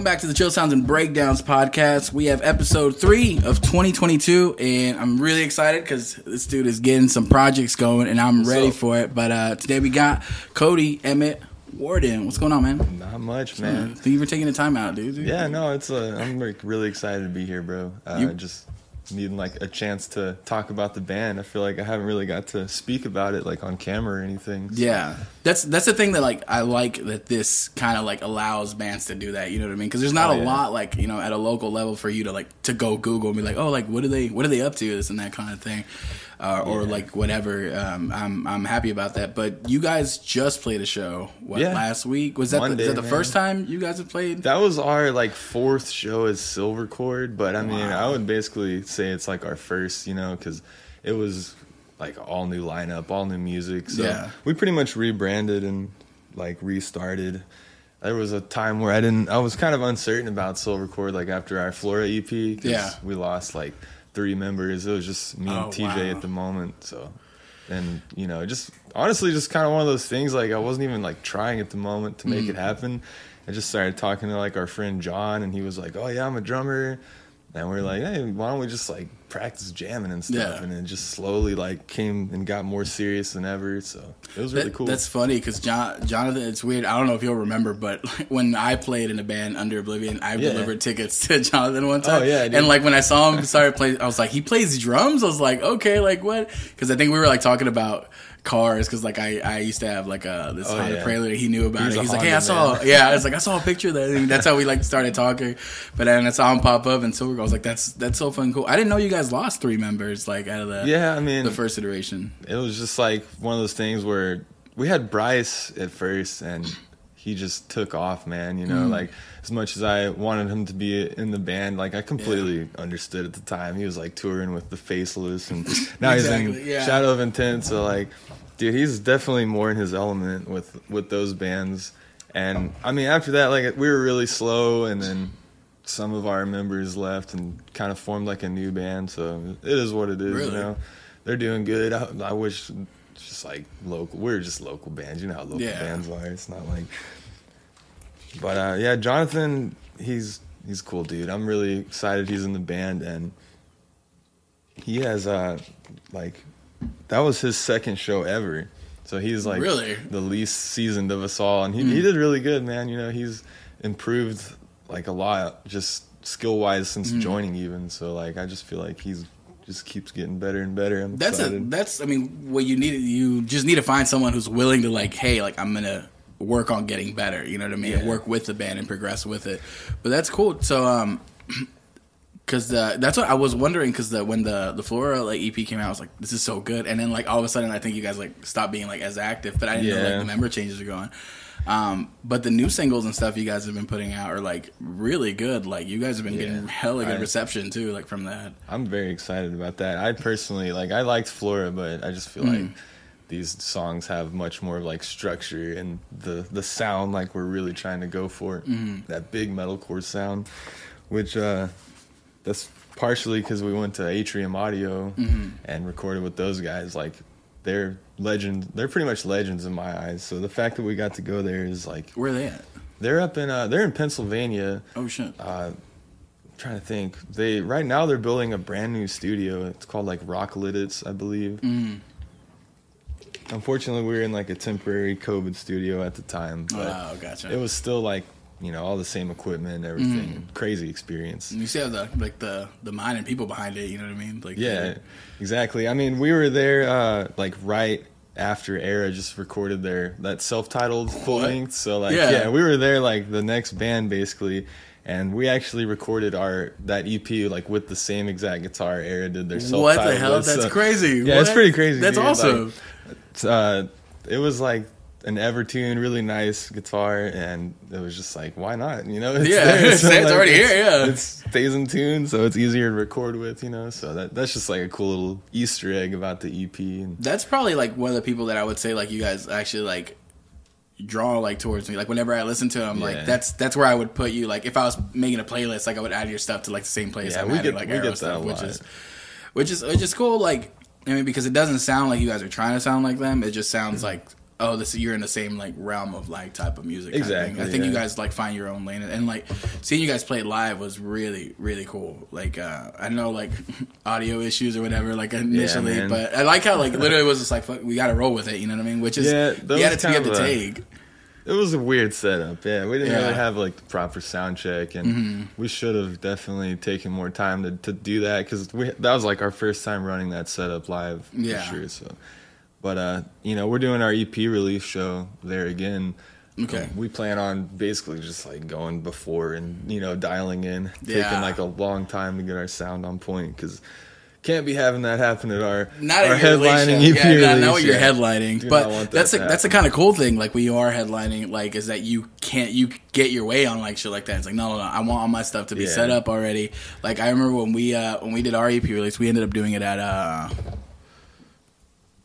Welcome back to the Chill Sounds and Breakdowns podcast. We have episode 3 of 2022, and I'm really excited because this dude is getting some projects going, and I'm ready for it. But today we got Cody Emmett Warden. What's going on, man? Not much, man. Thank you for taking the time out, dude. Yeah, no, I'm really excited to be here, bro. Just needing like a chance to talk about the band. I feel like I haven't really got to speak about it like on camera or anything. So. Yeah, that's the thing that like I like that this kind of like allows bands to do that. You know what I mean? Because there's not a lot like at a local level for you to like to go Google and be like, oh, like what are they up to, this and that kind of thing. Or like whatever. I'm happy about that. But you guys just played a show. Last week? Was that Monday, the first time you guys have played? That was our like 4th show as Silvercord. But I mean, I would basically say it's like our first, because it was like all new lineup, all new music. So we pretty much rebranded and like restarted. There was a time where I was kind of uncertain about Silvercord, like after our Flora EP. Because we lost like 3 members. It was just me and TJ at the moment. So, and just honestly, just kind of one of those things. Like I wasn't even like trying at the moment to make it happen. I just started talking to like our friend John, and he was like, "Oh yeah, I'm a drummer." And we're like, "Hey, why don't we just like practice jamming and stuff?" And it just slowly like came and got more serious than ever. So it was really cool. That's funny because Jonathan, it's weird. I don't know if you'll remember, but when I played in a band Under Oblivion, I delivered tickets to Jonathan one time. Oh yeah, dude. And like when I saw him started playing, I was like, he plays drums. I was like, okay, like what? Because I think we were like talking about cars, because like I used to have like this Honda Prelude. He knew about it. He's like, hey, I saw a picture of that. And that's how we like started talking. But then I saw him pop up and Silvercord. I was like, that's so fun, cool. I didn't know you guys lost 3 members like out of the first iteration. It was just like one of those things where we had Bryce at first and he just took off, man. Like as much as I wanted him to be in the band, like I completely understood at the time. He was like touring with the Faceless, and now he's in Shadow of Intent. So like, dude, he's definitely more in his element with those bands. And I mean, after that, like we were really slow, and then some of our members left and kind of formed like a new band. So it is what it is. Really? They're doing good. I wish just like local. We're just local bands. You know how local bands are. It's not like. But Jonathan, he's cool, dude. I'm really excited he's in the band, and he has like that was his 2nd show ever. So he's like the least seasoned of us all, and he did really good, man. He's improved like a lot just skill wise since joining even. So like I just feel like he's just keeps getting better and better. That's I mean what you need. You just need to find someone who's willing to like, hey, like I'm gonna work on getting better, you know what I mean? Work with the band and progress with it. But that's cool. So because that's what I was wondering, because when the Flora like EP came out, I was like, this is so good. And then like all of a sudden I think you guys like stopped being like as active, but I didn't know like the member changes are going. But the new singles and stuff you guys have been putting out are like really good. Like you guys have been getting hella good reception too, like from that. I'm very excited about that. I personally I liked Flora, but I just feel like these songs have much more like structure and the sound like we're really trying to go for, that big metalcore sound, which that's partially because we went to Atrium Audio and recorded with those guys. Like they're pretty much legends in my eyes. So the fact that we got to go there is like, where are they at? They're up in they're in Pennsylvania. Oh shit. I'm trying to think. Right now they're building a brand new studio. It's called like Rocklitits, I believe. Unfortunately, we were in like a temporary COVID studio at the time, but gotcha. It was still like all the same equipment and everything. Crazy experience. You see how the mind and people behind it. You know what I mean? Like exactly. I mean, we were there like right after Era just recorded that self-titled full length. So like we were there like the next band basically. And we actually recorded that EP like with the same exact guitar Era did their self-titled. What the hell? That's crazy. Yeah, it's pretty crazy. That's awesome. Like, it was like an Evertune, really nice guitar, and it was just like, why not? It's already here. Yeah, it stays in tune, so it's easier to record with. So that's just like a cool little Easter egg about the EP. And that's probably like one of the people that I would say like you guys actually like draw like towards me. Like whenever I listen to them, like that's where I would put you. Like if I was making a playlist, like I would add your stuff to like the same playlist. Yeah, we get that a lot. Which is cool. Like I mean, because it doesn't sound like you guys are trying to sound like them. It just sounds like Oh, you're in the same like realm of like type of music. Exactly. I think you guys like find your own lane, and like seeing you guys play live was really, really cool. Like I know like audio issues or whatever like initially, but I like how like literally it was just like fuck, we got to roll with it. You know what I mean? Which is the attitude you have to take. It was a weird setup. Yeah, we didn't really have like the proper sound check, and we should have definitely taken more time to do that because that was like our first time running that setup live for sure. So. But, we're doing our EP release show there again. Okay. We plan on basically just, like, going before and, dialing in. Taking, like, a long time to get our sound on point because can't be having that happen at our headlining EP release. Yeah, not when you're headlining. But that's the kind of cool thing, like, when you are headlining, like, is that you get your way on, like, shit like that. It's like, no, I want all my stuff to be set up already. Like, I remember when we did our EP release, we ended up doing it at,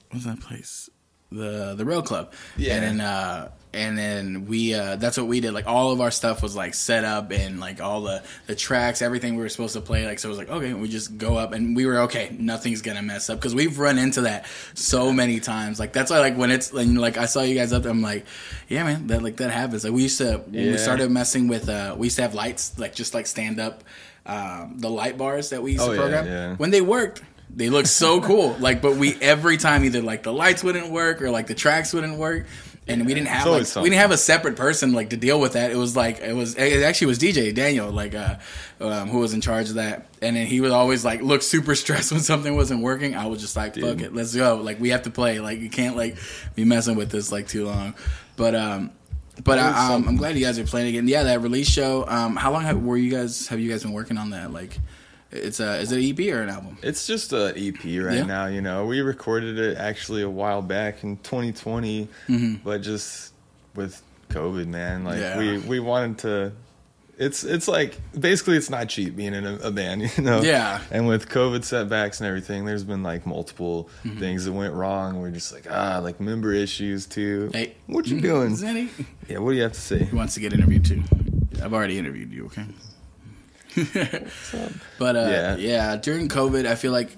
what's that place? The Rail Club. Yeah. And then we that's what we did. Like all of our stuff was like set up and like all the tracks, everything we were supposed to play. Like so it was like okay, we just go up and we were okay. Nothing's gonna mess up because we've run into that so many times. Like that's why like when it's like I saw you guys up there, I'm like, yeah, man, that happens. Like we used to when we started messing with we used to have lights like just like stand up the light bars that we used to program. Yeah. When they worked. They look so cool, like, but every time either like the lights wouldn't work or like the tracks wouldn't work, and we didn't have we didn't have a separate person like to deal with that. It actually was DJ Daniel like who was in charge of that, and then he would always like look super stressed when something wasn't working. I was just like, fuck it, let's go, like we have to play, like you can't like be messing with this like too long, but I'm glad you guys are playing again. Yeah, that release show. How long have you guys been working on that? Like. Is it an EP or an album? It's just an EP right now. We recorded it actually a while back in 2020, but just with COVID, man, like we wanted to. It's like basically it's not cheap being in a band, Yeah. And with COVID setbacks and everything, there's been like multiple things that went wrong. We're just like like member issues too. Hey, what you doing, Zenny? Yeah, what do you have to say? He wants to get interviewed too. I've already interviewed you. Okay. But during COVID I feel like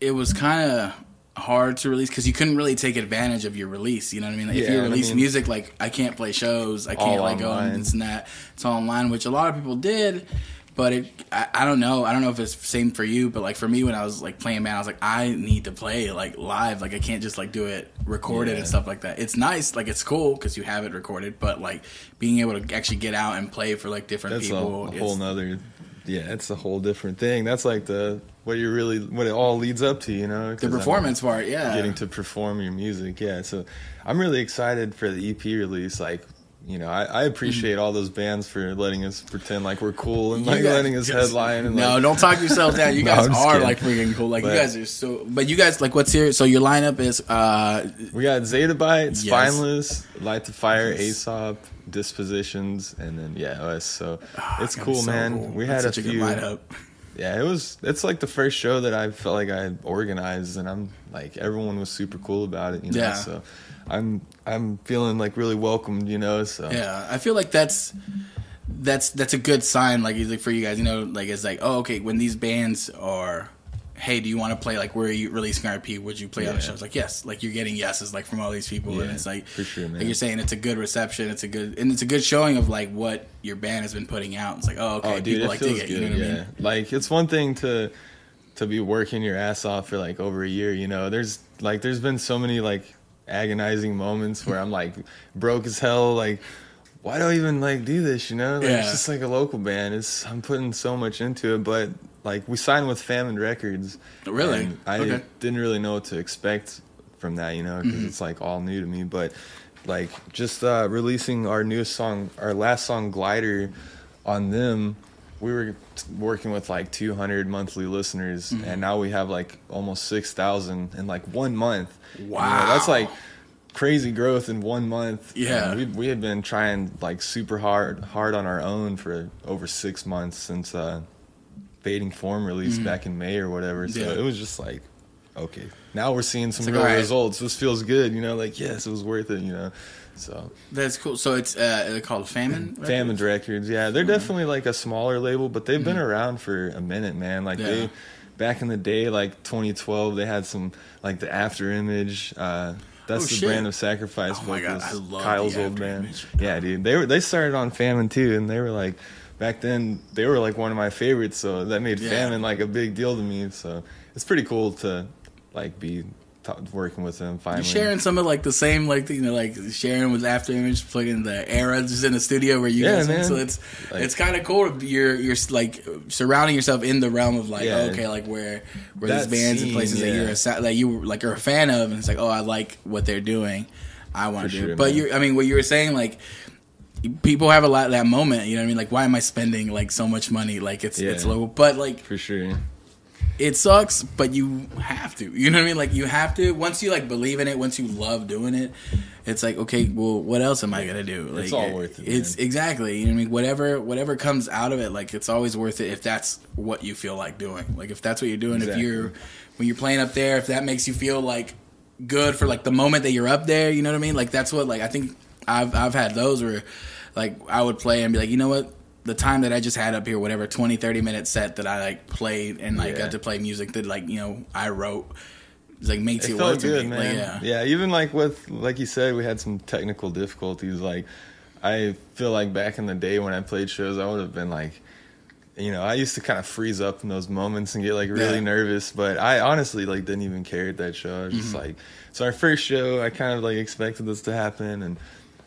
it was kind of hard to release because you couldn't really take advantage of your release, you know what I mean? Like, if you release music, like I can't play shows, I can't like go and this and that, it's all online, which a lot of people did, but I don't know if it's the same for you, but like for me when I was like playing band, I was like I need to play like live, like I can't just like do it recorded and stuff like that. It's nice, like it's cool because you have it recorded, but like being able to actually get out and play for like different people, a whole nother. Yeah, it's a whole different thing. That's like what it all leads up to, the performance part, getting to perform your music, So I'm really excited for the EP release. Like, I appreciate all those bands for letting us pretend like we're cool and like letting us headline. And don't talk yourself down. You guys are kidding. Like freaking cool. Like you guys are so. But you guys like what's here? So your lineup is we got Zettabyte, Spineless, Light the Fire, Aesop, Dispositions, and then us. So it's cool, man. Cool. We had a few. Good lineup. Yeah, it's like the first show that I felt like I organized, and I'm like everyone was super cool about it, So I'm feeling like really welcomed, So I feel like that's a good sign, like for you guys, like it's like okay, when these bands are. Hey, do you want to play, like, where are you releasing our EP? Would you play on the shows? Like, yes. Like, you're getting yeses, like, from all these people. And it's like, for sure, man. Like you're saying, it's a good reception. It's a good showing of, like, what your band has been putting out. It's like, oh, okay, dude, people, like, dig it. You know what I mean? Like, it's one thing to be working your ass off for, like, over a year, There's been so many, like, agonizing moments where I'm, like, broke as hell, like, why do I even, like, do this, Like, it's just, like, a local band. I'm putting so much into it, but... Like, we signed with Famine Records. Really? I didn't really know what to expect from that, because it's, like, all new to me. But, like, just releasing our newest song, our last song, Glider, on them, we were working with, like, 200 monthly listeners. And now we have, like, almost 6,000 in, like, 1 month. Wow. That's, like, crazy growth in 1 month. Yeah. We had been trying, like, super hard on our own for over 6 months since... Fading Form released back in May or whatever, so it was just like, okay, now we're seeing some real results. This feels good, like yes, it was worth it, so that's cool. So it's called Famine Records? Famine Records, yeah, they're definitely like a smaller label, but they've been around for a minute, man. Like back in the day, like 2012, they had some like the After Image That's the Brand of Sacrifice. Oh my God, I love Kyle's old band. Yeah, dude. They started on Famine too, and they were like, back then they were like one of my favorites. So that made Famine like a big deal to me. So it's pretty cool to like be working with them finally. You're sharing some of like the same like sharing with After Image, playing the era just in the studio where you guys went. So it's kind of cool. You're like surrounding yourself in the realm of like like where these bands and places that you like are a fan of, and it's like, oh, I like what they're doing, I want to do. But what you were saying, like, people have a lot of that moment, you know what I mean? Like, why am I spending like so much money? Like it's low, but like for sure. It sucks, but you have to. You know what I mean? Like, you have to. Once you, like, believe in it, once you love doing it, it's like, okay, well, what else am I going to do? Like, it's all worth it, It's exactly. You know what I mean? Whatever comes out of it, like, it's always worth it if that's what you feel like doing. Like, if that's what you're doing, when you're playing up there, if that makes you feel, like, good for, like, the moment that you're up there, you know what I mean? Like, that's what, like, I think I've had those where, like, I would play and be like, you know what? The time that I just had up here, whatever 20-30 minute set that I like played and like got to play music that like, you know, I wrote, it's like makes it worth it, man. Like, yeah, even like with, like you said, we had some technical difficulties. Like, I feel like back in the day when I played shows, I would have been like, you know, I used to kind of freeze up in those moments and get like really nervous, but I honestly like didn't even care at that show. I was just like, so our first show, I kind of like expected this to happen, and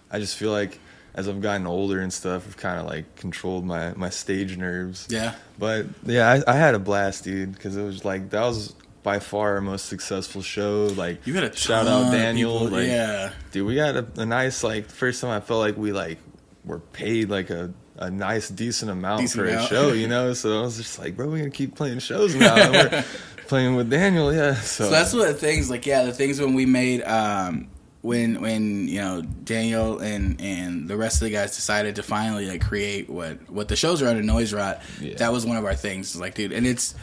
I just feel like as I've gotten older and stuff, I've kind of like controlled my stage nerves. Yeah. But yeah, I had a blast, dude, because it was like, that was by far our most successful show. Like, you got a shout out Daniel. People, like, dude, we got a nice, like, first time I felt like we like were paid like a nice decent amount for a show, you know. So I was just like, bro, we're gonna keep playing shows now. And we're playing with Daniel, So that's what the things like, the things when we made. When you know, Daniel and the rest of the guys decided to finally like create what the shows are under NoiseROT, that was one of our things. Like, dude, and it's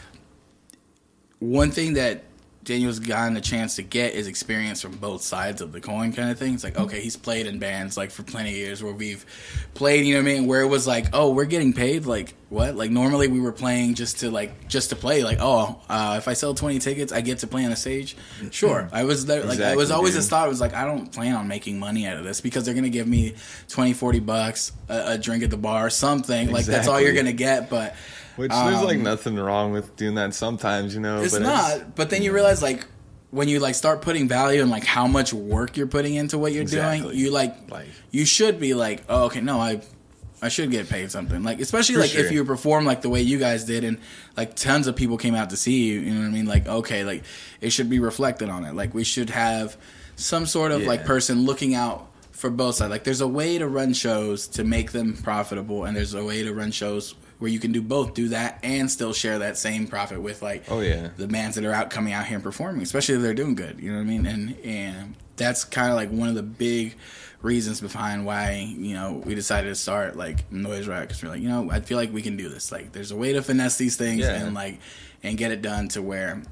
one thing that Daniel's gotten a chance to get is experience from both sides of the coin kind of thing. It's like, okay, he's played in bands like for plenty of years where we've played, you know what I mean, where it was like, oh, we're getting paid, like what? Like normally we were playing just to play, like, oh, if I sell 20 tickets, I get to play on a stage. Sure. I was there, like, it was always a thought. It was like, I don't plan on making money out of this because they're gonna give me $20-$40 a drink at the bar, something like that's all you're gonna get. But which there's like nothing wrong with doing that sometimes, you know. It's not. But then you realize, like, when you like start putting value in like how much work you're putting into what you're doing, you like you should be like, oh, okay, no, I should get paid something. Like, especially like if you perform like the way you guys did, and like tons of people came out to see you. You know what I mean? Like, okay, like it should be reflected on it. Like, we should have some sort of like person looking out for both sides. Like, there's a way to run shows to make them profitable, and there's a way to run shows where you can do both, do that and still share that same profit with like the bands that are coming out here and performing, especially if they're doing good, you know what I mean? And that's kind of like one of the big reasons behind why, you know, we decided to start like NoiseROT, because we're like, you know, I feel like we can do this. Like, there's a way to finesse these things and get it done to where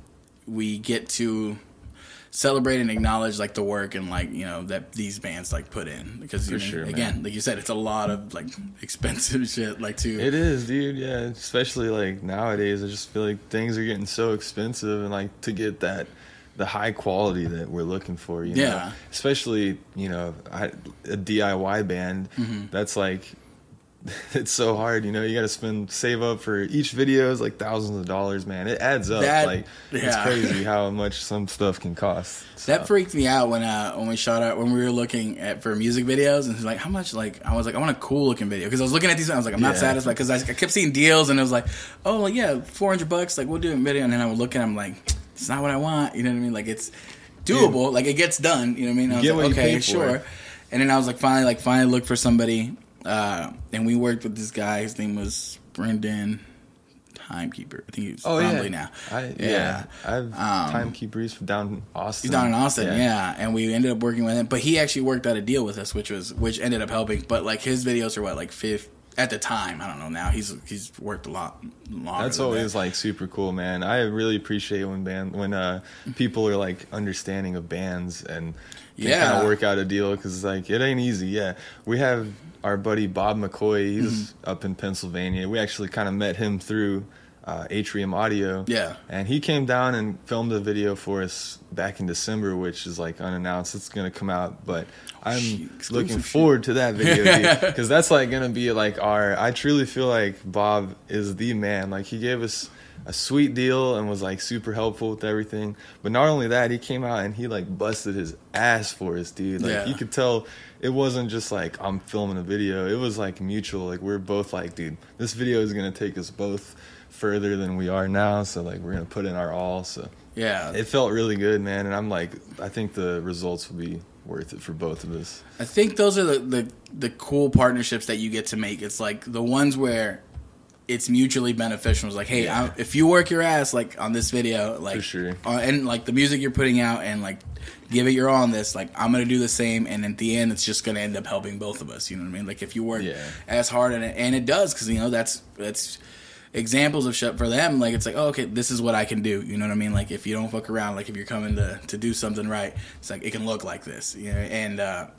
we get to celebrate and acknowledge like the work and like, you know, that these bands like put in, because again, like you said, it's a lot of like expensive shit, like too. It is, dude. Yeah, especially like nowadays, I just feel like things are getting so expensive, and like to get the high quality that we're looking for, you know, especially, you know, a DIY band, that's like, it's so hard, you know. You got to save up for each video is like thousands of dollars, man. It adds up. It's crazy how much some stuff can cost. So. That freaked me out when we shot out, when we were looking for music videos, and it's like, how much, like, I was like, I want a cool looking video, because I was looking at these, and I was like, I'm not satisfied, because I kept seeing deals, and it was like, oh, like, yeah, $400, like, we'll do a video, and then I would look, and I'm like, it's not what I want, you know what I mean? Like, it's doable, like, it gets done, you know what I mean? I was like, okay, sure. And then I was like, finally look for somebody. And we worked with this guy. His name was Brendan Timekeeper. I think he's probably now. I've Timekeeper. He's from down in Austin. He's down in Austin, And we ended up working with him. But he actually worked out a deal with us, which ended up helping. But like, his videos are like fifth at the time. I don't know now. He's worked a lot longer. That's always like super cool, man. I really appreciate when people are like understanding of bands and can kind of work out a deal, because like it ain't easy. Yeah, we have our buddy Bob McCoy. He's up in Pennsylvania. We actually kind of met him through Atrium Audio. Yeah. And he came down and filmed a video for us back in December, which is like unannounced. It's going to come out, but I'm looking forward to that video, because that's like going to be like I truly feel like Bob is the man. Like, he gave us a sweet deal and was like super helpful with everything. But not only that, he came out and he like busted his ass for us, dude. Like, you could tell it wasn't just like I'm filming a video. It was like mutual. Like, we're both like, dude, this video is going to take us both further than we are now, so like we're gonna put in our all. So yeah, it felt really good, man, and I'm like, I think the results will be worth it for both of us. I think those are the cool partnerships that you get to make. It's like the ones where it's mutually beneficial. It's like, hey, if you work your ass like on this video, like, for sure, and like the music you're putting out, and like give it your all on this, like I'm gonna do the same, and at the end it's just gonna end up helping both of us. You know what I mean? Like, if you work as hard on it, and it does, because you know that's examples of shit for them. Like, it's like, oh, okay, this is what I can do. You know what I mean? Like, if you don't fuck around, like if you're coming to do something right, it's like it can look like this. You know,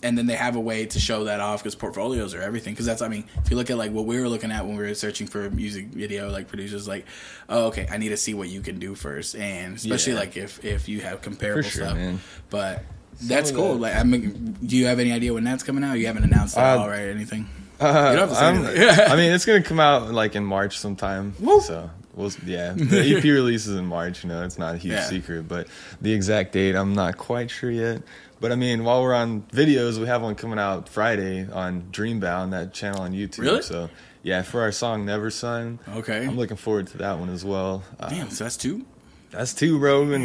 and then they have a way to show that off, because portfolios are everything. Because that's, I mean, if you look at like what we were looking at when we were searching for music video like producers, like, oh, okay, I need to see what you can do first, and especially like if you have comparable stuff. Man. But that's cool. Like, I mean, do you have any idea when that's coming out? You haven't announced that all, right? Anything? I mean, it's gonna come out like in March sometime. Woo! So the EP releases in March. You know, it's not a huge secret, but the exact date I'm not quite sure yet. But I mean, while we're on videos, we have one coming out Friday on Dreambound, that channel on YouTube. Really? So yeah, for our song Neversun. Okay. I'm looking forward to that one as well. Damn, so that's two. That's two, bro. And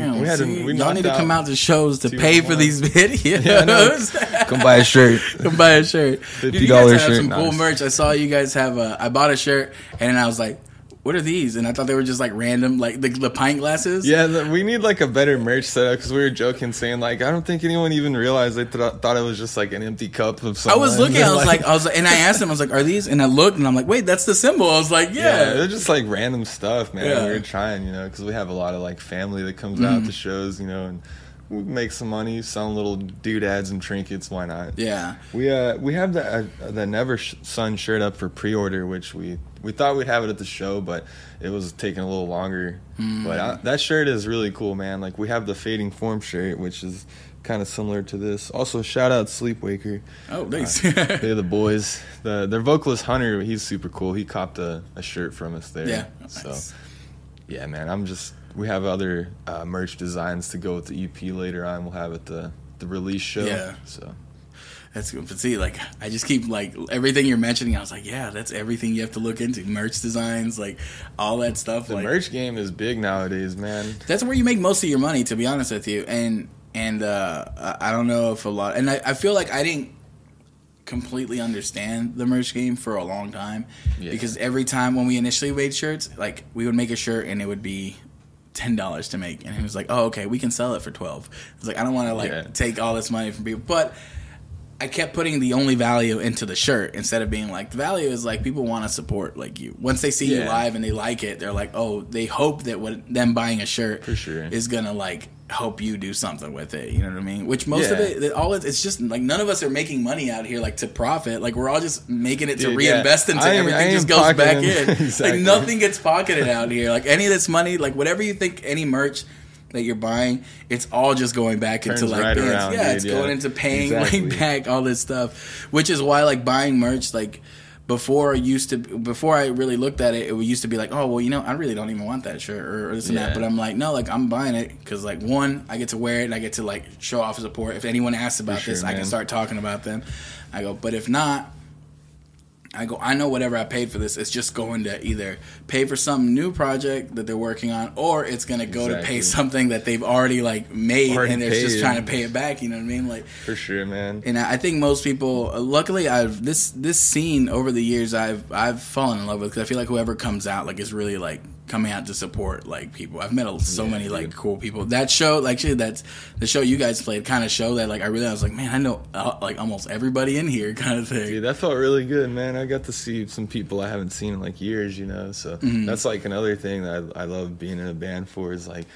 y'all need to come out to shows to pay for these videos. Yeah, come buy a shirt. Come buy a shirt. $50 you guys have shirt. Some cool merch. I saw you guys have I bought a shirt, and I was like, what are these? And I thought they were just like random, like the pint glasses. Yeah, we need like a better merch setup, because we were joking, saying like, I don't think anyone even realized they thought it was just like an empty cup of something. I was looking, I was like, and I asked them, I was like, are these? And I looked, and I'm like, wait, that's the symbol. I was like, yeah. They're just like random stuff, man. Yeah. We were trying, you know, because we have a lot of like family that comes out to shows, you know, and we make some money selling little doodads and trinkets. Why not? Yeah. We have the Neversun shirt up for pre-order, which we thought we'd have it at the show, but it was taking a little longer. But that shirt is really cool, man. Like, we have the Fading Form shirt, which is kind of similar to this. Also, shout out Sleepwaker. Oh, thanks. They're the boys. Their vocalist Hunter, he's super cool. He copped a shirt from us there. Yeah. So, nice. Yeah, man. We have other merch designs to go with the EP later on. We'll have at the release show. Yeah. So. That's good. But see, like, I just keep, like, everything you're mentioning, I was like, yeah, that's everything you have to look into. Merch designs, like, all that stuff. The merch game is big nowadays, man. That's where you make most of your money, to be honest with you. And I don't know if a lot... And I feel like I didn't completely understand the merch game for a long time. Yeah. Because every time when we initially made shirts, like, we would make a shirt and it would be $10 to make. And he was like, oh, okay, we can sell it for $12. I was like, I don't want to, like, take all this money from people. But... I kept putting the only value into the shirt instead of being like, the value is like people want to support like you. Once they see you live and they like it, they're like, oh, they hope that them buying a shirt for sure is going to like help you do something with it. You know what I mean? Which most of it's just like none of us are making money out here like to profit. Like we're all just making it to reinvest into everything just goes back in. Exactly. Like nothing gets pocketed out here. Like any of this money, like whatever you think, any merch that you're buying, it's all just going back into like right around, it's going into paying like back all this stuff, which is why like buying merch like before I really looked at it, it used to be like, oh well, you know, I really don't even want that shirt or this and that, but I'm like, no, like I'm buying it because like one, I get to wear it and I get to like show off support. If anyone asks about this, I can start talking about them. I go, but if not, I know whatever I paid for this, it's just going to either pay for some new project that they're working on, or it's going to go to pay something that they've already like made and they're just trying to pay it back. You know what I mean? Like for sure, man. And I think most people, luckily, this scene over the years I've fallen in love with, because I feel like whoever comes out like is really like coming out to support like people. I've met so many like cool people. That show, like that's the show you guys played, kind of show that like I was like, man, I know like almost everybody in here, kind of thing. Dude, that felt really good, man. I got to see some people I haven't seen in like years, you know. So that's like another thing that I love being in a band for, is like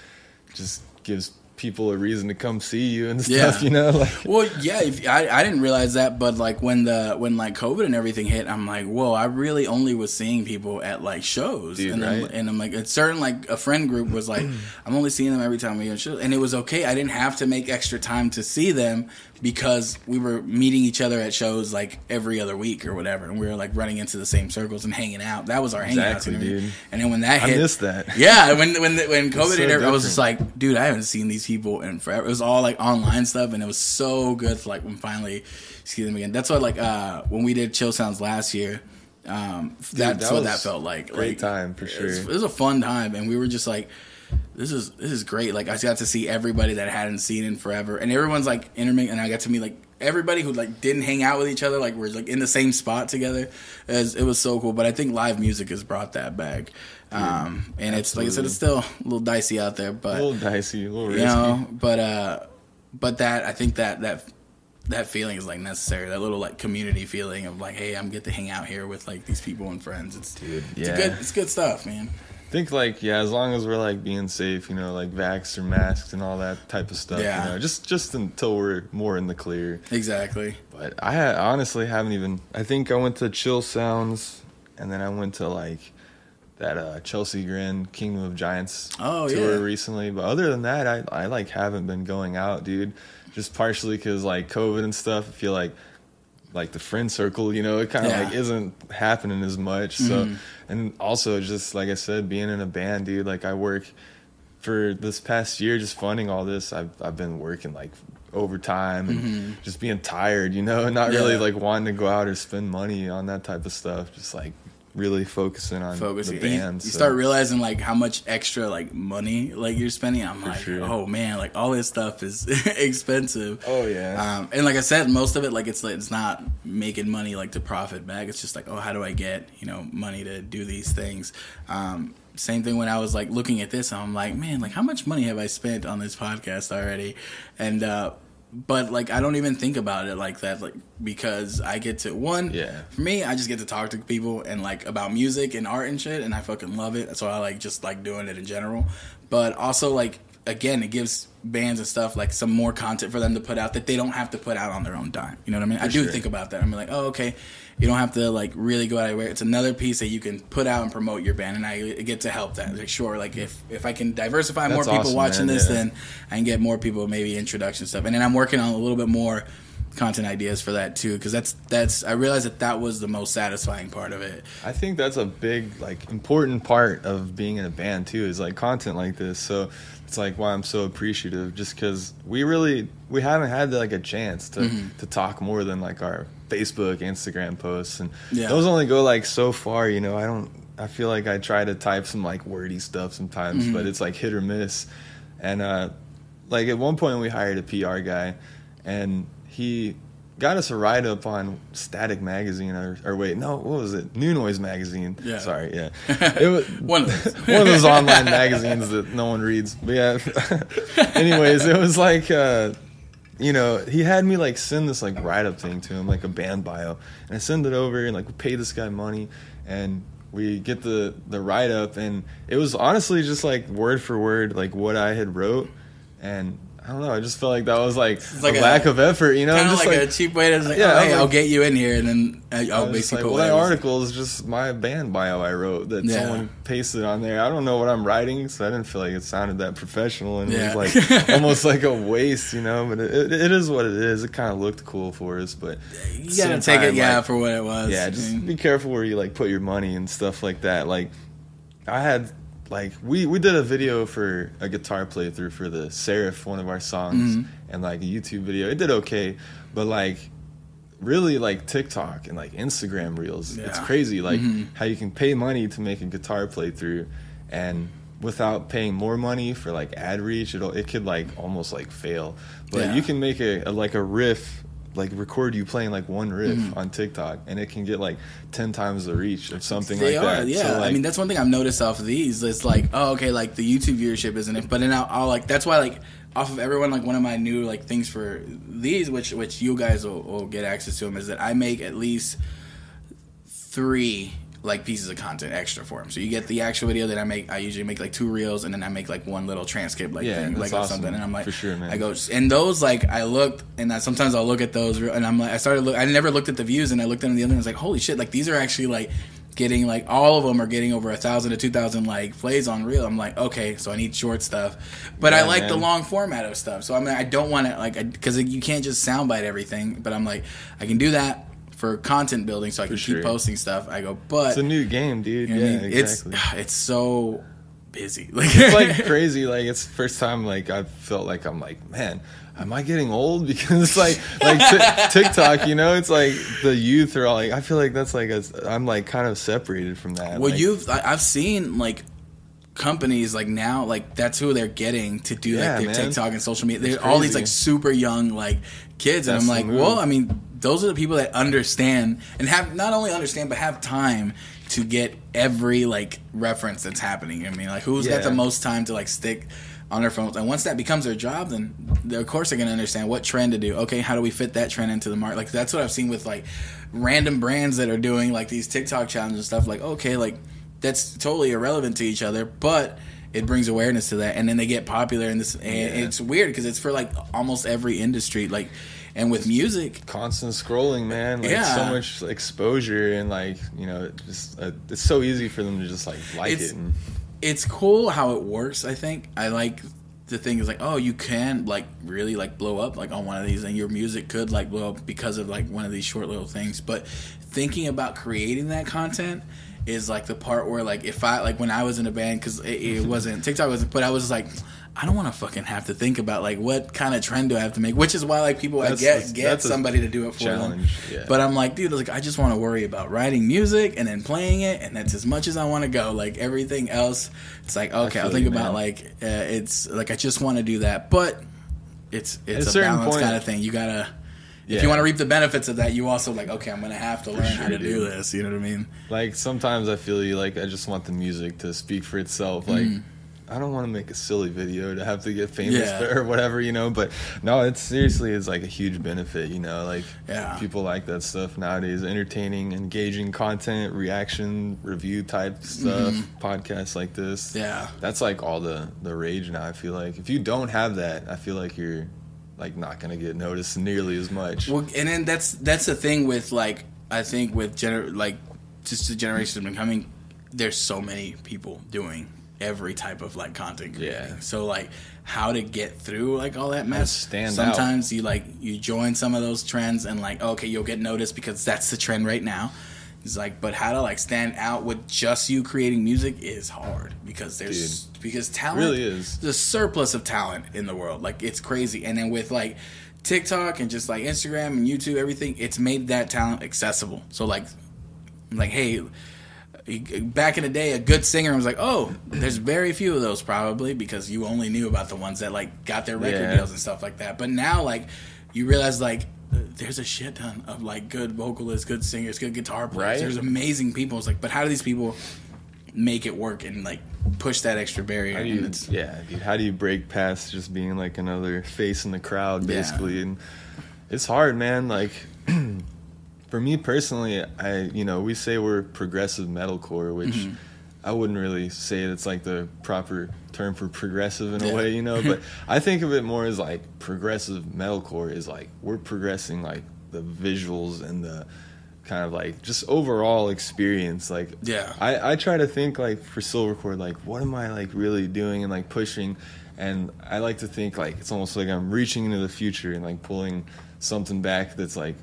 just gives people a reason to come see you and stuff, you know? Like, well, yeah, I didn't realize that, but like when like COVID and everything hit, I'm like, whoa, I really only was seeing people at like shows. Dude, and then, right? And I'm like, a certain like a friend group was like, I'm only seeing them every time we go to shows. And it was okay. I didn't have to make extra time to see them because we were meeting each other at shows like every other week or whatever, and we were like running into the same circles and hanging out. That was our hangout. Dude. And then when that hit, I missed that. Yeah, when COVID hit, I was just like, dude, I haven't seen these people in forever. It was all like online stuff, and it was so good to like when finally see them again. That's what like when we did Chill Sounds last year. That's what that felt like. Great time for sure. It was a fun time, and we were just like, this is great. Like I got to see everybody that I hadn't seen in forever, and everyone's like intermingling, and I got to meet like everybody who like didn't hang out with each other, like we're like in the same spot together. It was so cool. But I think live music has brought that back. And it's like I said, it's still a little dicey out there, but a little dicey, a little risky. You know, but that I think that feeling is like necessary. That little like community feeling of like, hey, I'm get to hang out here with like these people and friends. It's good stuff, man. I think like as long as we're like being safe, you know, like vax or masks and all that type of stuff. Yeah. You know, just until we're more in the clear. Exactly. But I honestly haven't even. I think I went to Chill Sounds, and then I went to like that Chelsea Grin Kingdom of Giants tour recently. But other than that, I like haven't been going out, dude. Just partially because like COVID and stuff. I feel like the friend circle, you know, it kind of like isn't happening as much. So, and also just like I said, being in a band, dude, like I work for this past year, just funding all this. I've been working like overtime and just being tired, you know, and not really like wanting to go out or spend money on that type of stuff. Just like really focusing on the band. You start realizing like how much extra like money like you're spending. I'm like, sure. Oh man, like all this stuff is expensive. Oh yeah. And like I said, most of it like it's not making money like to profit back. It's just like, oh, how do I get, you know, money to do these things? Same thing when I was like looking at this, I'm like, man, like how much money have I spent on this podcast already? And but like I don't even think about it like that, like because I get to for me, I just get to talk to people and like about music and art and shit, and I fucking love it. So I like just like doing it in general. But also like again, it gives bands and stuff like some more content for them to put out that they don't have to put out on their own dime. You know what I mean? I do think about that. I'm like, oh okay, you don't have to like really go out of your way. It's another piece that you can put out and promote your band, and I get to help that. Like sure, like if I can diversify more people watching this, then I can get more people maybe introduction stuff. And then I'm working on a little bit more content ideas for that too, because that's I realized that was the most satisfying part of it. I think that's a big like important part of being in a band too, is like content like this. So it's like why I'm so appreciative, just because we haven't had like a chance to talk more than like our Facebook, Instagram posts, and those only go like so far, you know. I feel like I try to type some like wordy stuff sometimes, but it's like hit or miss. And like at one point we hired a PR guy, and he got us a write-up on Static Magazine, or wait, no, what was it? New Noise Magazine. Yeah. Sorry, yeah. It was one of those online magazines that no one reads. But yeah, anyways, it was like, you know, he had me like send this like write-up thing to him, like a band bio, and I send it over, and like we pay this guy money, and we get the write-up, and it was honestly just like word for word like what I had wrote, and I don't know. I just felt like that was like a lack of effort, you know. Kind of like a cheap way to say, hey, I'll get you in here, and then I'll basically put that article is just my band bio I wrote that someone pasted on there. I don't know what I'm writing, so I didn't feel like it sounded that professional, and it was like almost like a waste, you know. But it is what it is. It kind of looked cool for us, but you gotta take it, for what it was. Yeah, just be careful where you like put your money and stuff like that. Like I had. Like we did a video for a guitar playthrough for the Seraph, one of our songs, and like a YouTube video. It did okay, but like really like TikTok and like Instagram Reels, it's crazy like how you can pay money to make a guitar playthrough, and without paying more money for like ad reach, it could like almost like fail. But you can make a riff, like record you playing like one riff on TikTok, and it can get like 10 times the reach of something like that. Yeah, so, like, I mean that's one thing I've noticed off of these. It's like, oh, okay, like the YouTube viewership isn't it, but then I'll like that's why like off of everyone, like one of my new like things for these, which you guys will get access to them, is that I make at least 3 like pieces of content extra for them. So you get the actual video that I usually make like 2 reels, and then I make like one little transcript thing, like awesome. something. And I'm like, for sure, man. I go, and those like I looked, and sometimes I'll look at those, and I'm like, I never looked at the views, and I looked at them the other, and I was like, holy shit, like these are actually like getting like all of them are getting over 1,000 to 2,000 like plays on reel. I'm like, okay, so I need short stuff, but I like the long format of stuff. So I mean, I don't want to like, because you can't just soundbite everything, but I'm like, I can do that for content building, so I can keep posting stuff. I go, but it's a new game, dude. You know what I mean? Exactly. It's so busy. Like it's like crazy. Like it's the first time like I felt like I'm like, man, am I getting old? Because it's like TikTok, you know, it's like the youth are all like, I feel like that's like I'm like kind of separated from that. Well, like, I've seen like companies like now, like that's who they're getting to do like their TikTok and social media. There's all these like super young like kids, and I'm like, well, I mean, those are the people that understand and have not only understand but have time to get every like reference that's happening. I mean, like who's got the most time to like stick on their phones? And once that becomes their job, then of course they're going to understand what trend to do. Okay, how do we fit that trend into the market? Like that's what I've seen with like random brands that are doing like these TikTok challenges and stuff. Like, okay, like that's totally irrelevant to each other, but it brings awareness to that, and then they get popular. And it's weird because it's for like almost every industry. Like, and with music, constant scrolling, man. Like so much exposure, and like you know, just it's so easy for them to just like it. And it's cool how it works. I think I like the thing is like, oh, you can like really like blow up like on one of these, and your music could like blow up because of like one of these short little things. But thinking about creating that content is like the part where like if I like when I was in a band, because it wasn't TikTok wasn't, but I was like, I don't want to fucking have to think about like what kind of trend do I have to make, which is why like people get somebody to do it for them. Yeah. But I'm like, dude, like I just want to worry about writing music and then playing it, and that's as much as I want to go. Like everything else, it's like okay, I'll think about like it's like I just want to do that, but it's a balance kind of thing. You gotta. If you want to reap the benefits of that, you also like, okay, I'm going to have to learn how to do this. You know what I mean? Like, sometimes I feel like I just want the music to speak for itself. Like, I don't want to make a silly video to have to get famous or whatever, you know? But, no, it's seriously is like a huge benefit, you know? Like, people like that stuff nowadays. Entertaining, engaging content, reaction, review type stuff, podcasts like this. Yeah. That's like all the rage now, I feel like. If you don't have that, I feel like you're like not gonna get noticed nearly as much. Well, and then that's the thing with like I think with just the generation that's been coming, there's so many people doing every type of like content creating. Yeah. So like how to get through like all that mess. Sometimes you join some of those trends and like okay, you'll get noticed because that's the trend right now. It's like, but how to like stand out with just you creating music is hard because because talent really is the surplus of talent in the world. Like it's crazy. And then with like TikTok and just like Instagram and YouTube, everything, it's made that talent accessible. So like hey, back in the day, a good singer was like, oh, there's very few of those probably because you only knew about the ones that like got their record deals and stuff like that. But now like you realize like there's a shit ton of like good vocalists, good singers, good guitar players. Right? There's amazing people. It's like, but how do these people make it work and like push that extra barrier? Dude, how do you break past just being like another face in the crowd, basically? And it's hard, man. Like for me personally, we say we're progressive metalcore, which I wouldn't really say it's like the proper term for progressive in a way, you know, but I think of it more as like progressive metalcore is like we're progressing like the visuals and the kind of like just overall experience. Like I try to think like for Silvercord, like what am I like really doing and like pushing, and I like to think like it's almost like I'm reaching into the future and like pulling something back that's like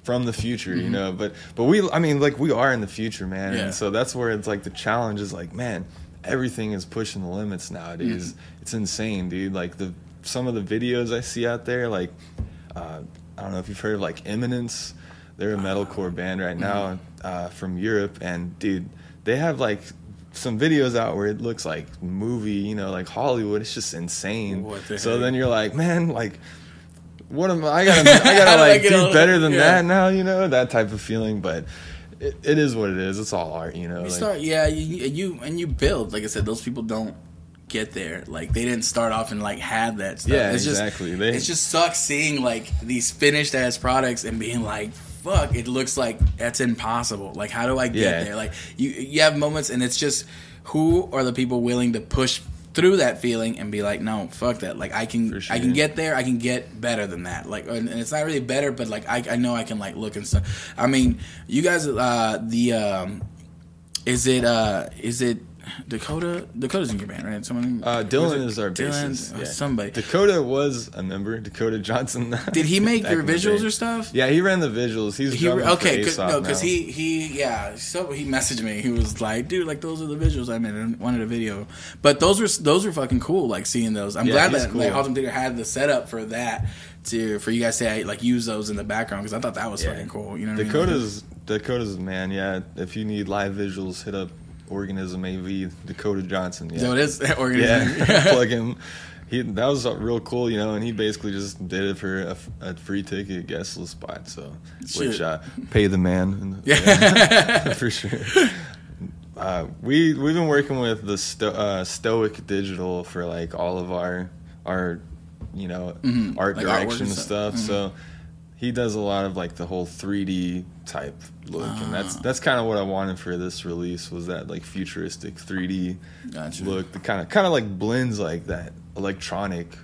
from the future, you know, but we are in the future, man. And so that's where it's like the challenge is like, man, everything is pushing the limits nowadays. It's insane, dude. Like some of the videos I see out there, like I don't know if you've heard of like Eminence. They're a metalcore band right now from Europe, and dude, they have like some videos out where it looks like movie, you know, like Hollywood. It's just insane. So then you're like, man, like what am I gotta like do better than that now, you know, that type of feeling. But it is what it is. It's all art, you know. You build. Like I said, those people don't get there. Like they didn't start off and like had that stuff. Yeah, exactly. It just sucks seeing like these finished ass products and being like, fuck, it looks like that's impossible. Like, how do I get there? Like, you have moments, and it's just, who are the people willing to push through that feeling and be like, no, fuck that. Like, I can get there. I can get better than that. Like, and it's not really better, but like, I know I can like look and stuff. I mean, you guys, is it Dakota? Dakota's in your band, right? Someone. Dylan is our bassist. Somebody. Dakota was a member. Dakota Johnson. Did he make your visuals or stuff? Yeah, he ran the visuals. He's drumming for Aesop because So he messaged me. He was like, "Dude, like those are the visuals I made. I wanted a video." But those were fucking cool. Like seeing those. I'm glad that cool. Like Haltom Theater had the setup for that for you guys to like use those in the background, because I thought that was fucking cool. You know, what Dakota's a man. Yeah, if you need live visuals, hit up Organism AV, Dakota Johnson. Yeah. So it is Organism. Yeah, plug him. That was real cool, you know, and he basically just did it for a free ticket guest list spot. So, which pay the man. Yeah, for sure. We've been working with the Stoic Digital for like all of our you know art like direction and stuff. Mm-hmm. So he does a lot of like the whole 3D type look, and that's kind of what I wanted for this release, was that like futuristic 3D look, the kind of like blends like that electronic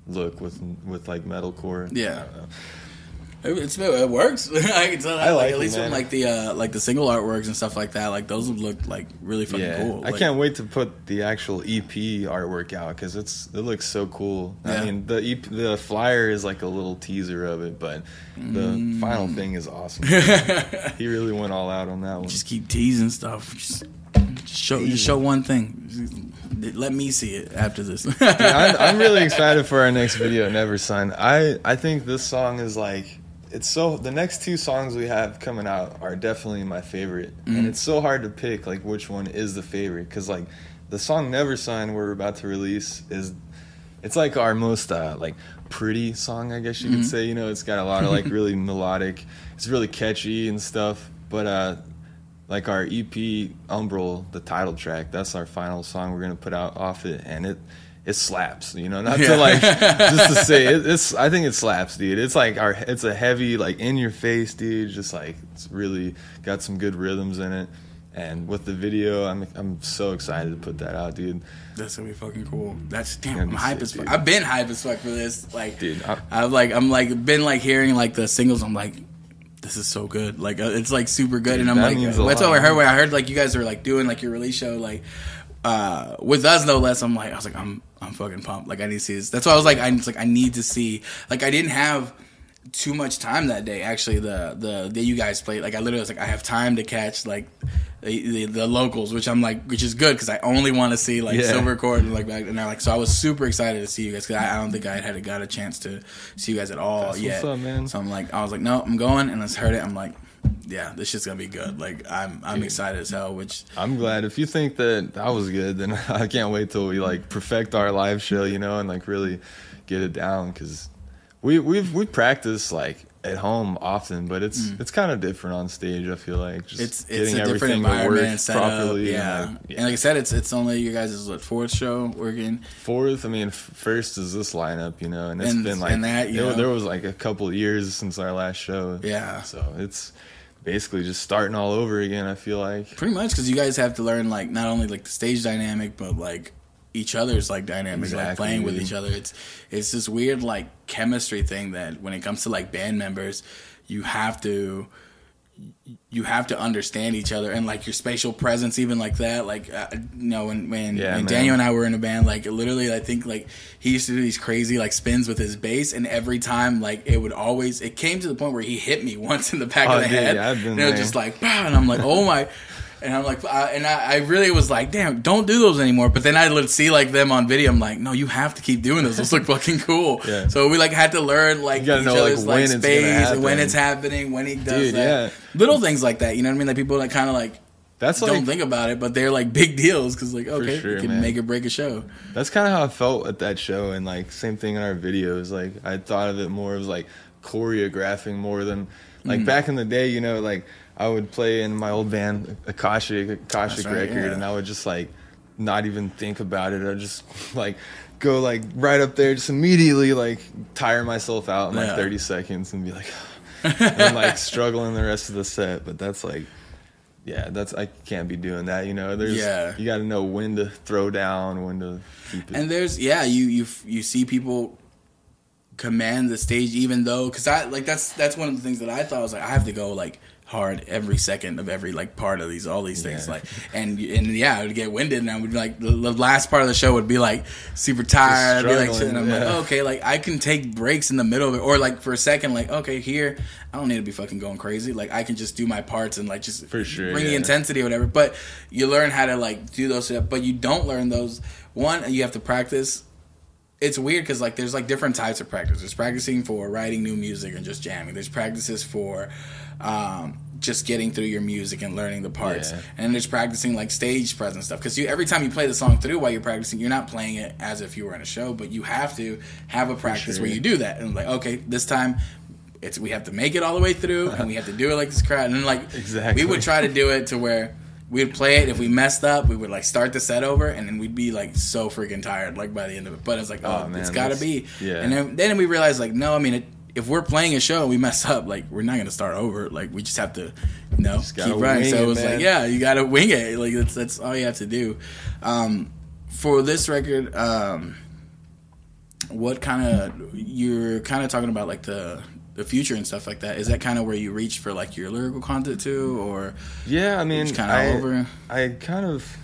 look with like metalcore. Yeah. It works. I can tell that. I like at least from like the single artworks and stuff like that. Like those look like really fucking cool. I can't wait to put the actual EP artwork out, because it looks so cool. Yeah. I mean, the flyer is like a little teaser of it, but the final thing is awesome. He really went all out on that one. Just keep teasing stuff. Just show one thing. Let me see it after this. Yeah, I'm really excited for our next video, Neversun. I think this song is like. The next two songs we have coming out are definitely my favorite, and it's so hard to pick like which one is the favorite, because like the song Neversun we're about to release it's like our most like pretty song, I guess you could say. You know, it's got a lot of like really melodic, it's really catchy and stuff, but like our EP Umbral, the title track, that's our final song we're gonna put out off it, and it slaps, you know, not to like, just to say it's, I think it slaps, dude. It's like it's a heavy, like in your face, dude. Just like, it's really got some good rhythms in it. And with the video, I'm so excited to put that out, dude. That's gonna be fucking cool. I'm hype as fuck. I've been hype as fuck for this. Like, dude, I'm been like hearing like the singles. I'm like, this is so good. Like, it's like super good. Dude, and I'm like, that's what I heard when I heard like you guys are like doing like your release show, like with us no less. I was like, I'm fucking pumped. Like, I need to see this. That's why I was like, I need to see. Like, I didn't have too much time that day. Actually, the day you guys played, like, I literally was like, I have time to catch like the locals, which is good, because I only want to see like Silvercord and like back. And so I was super excited to see you guys, because I don't think I had got a chance to see you guys at all yet. What's up, man? So I was like, no, I'm going, and I heard it. I'm like, yeah, this shit's gonna be good. Like, I'm excited as hell. Which I'm glad. If you think that was good, then I can't wait till we like perfect our live show, you know, and like really get it down, because we practice like at home often, but it's kind of different on stage. I feel like just it's getting a everything environment to work properly. And like I said, it's only you guys' fourth show working. Fourth. I mean, first is this lineup, you know, and it's been like there was like a couple of years since our last show. Yeah, so it's basically just starting all over again, I feel like. Pretty much, because you guys have to learn like not only like the stage dynamic, but like each other's like dynamic, like playing with each other. It's this weird like chemistry thing that when it comes to like band members, you have to understand each other, and like your spatial presence, even like that. Like you know, when Daniel and I were in a band, like literally, I think like he used to do these crazy like spins with his bass, and every time like it came to the point where he hit me once in the back of the head, and it was just like, bah, and I'm like, oh my. And I'm like, I really was like, damn, don't do those anymore. But then I would see like them on video. I'm like, no, you have to keep doing those. Those look fucking cool. Yeah. So we like had to learn like each other's like space and when it's happening, when he does that. Yeah. Little things like that, you know what I mean? Like people that kind of like don't think about it, but they're like big deals, because like okay, you can make or break a show. That's kind of how I felt at that show, and like same thing in our videos. Like I thought of it more as like choreographing more than like back in the day, you know, like. I would play in my old band, Akashic record, and I would just like not even think about it. I'd just like go like right up there, just immediately like tire myself out in like 30 seconds and be like, and like struggling the rest of the set. But that's like, yeah, I can't be doing that. You know, you got to know when to throw down, when to keep it. And there's you see people command the stage, even though, because I like that's one of the things that I thought was like I have to go like hard every second of every like part of all these things, like and I would get winded, and I would be like the last part of the show would be like super tired. I'd be like shit, and I'm like, okay, like I can take breaks in the middle of it, or like for a second, like okay, here I don't need to be fucking going crazy, like I can just do my parts and like just bring the intensity or whatever. But you learn how to like do those stuff, but you don't learn those. One, you have to practice. It's weird because like there's like different types of practice. There's practicing for writing new music and just jamming. There's practices for just getting through your music and learning the parts. And then there's practicing like stage presence stuff. Because every time you play the song through while you're practicing, you're not playing it as if you were in a show, but you have to have a practice where you do that. And like, okay, this time we have to make it all the way through and we have to do it like this crowd. And then like we would try to do it to where we'd play it. If we messed up, we would like start the set over, and then we'd be like so freaking tired like by the end of it. But it's like, man, it's gotta be. And then we realized like, no, I mean, if we're playing a show and we mess up, like we're not gonna start over. Like we just have to, keep running. So it was like, you gotta wing it. Like that's all you have to do. For this record, what kind of you're kind of talking about like the future and stuff like that, is that kind of where you reach for like your lyrical content too, or I mean, over? I kind of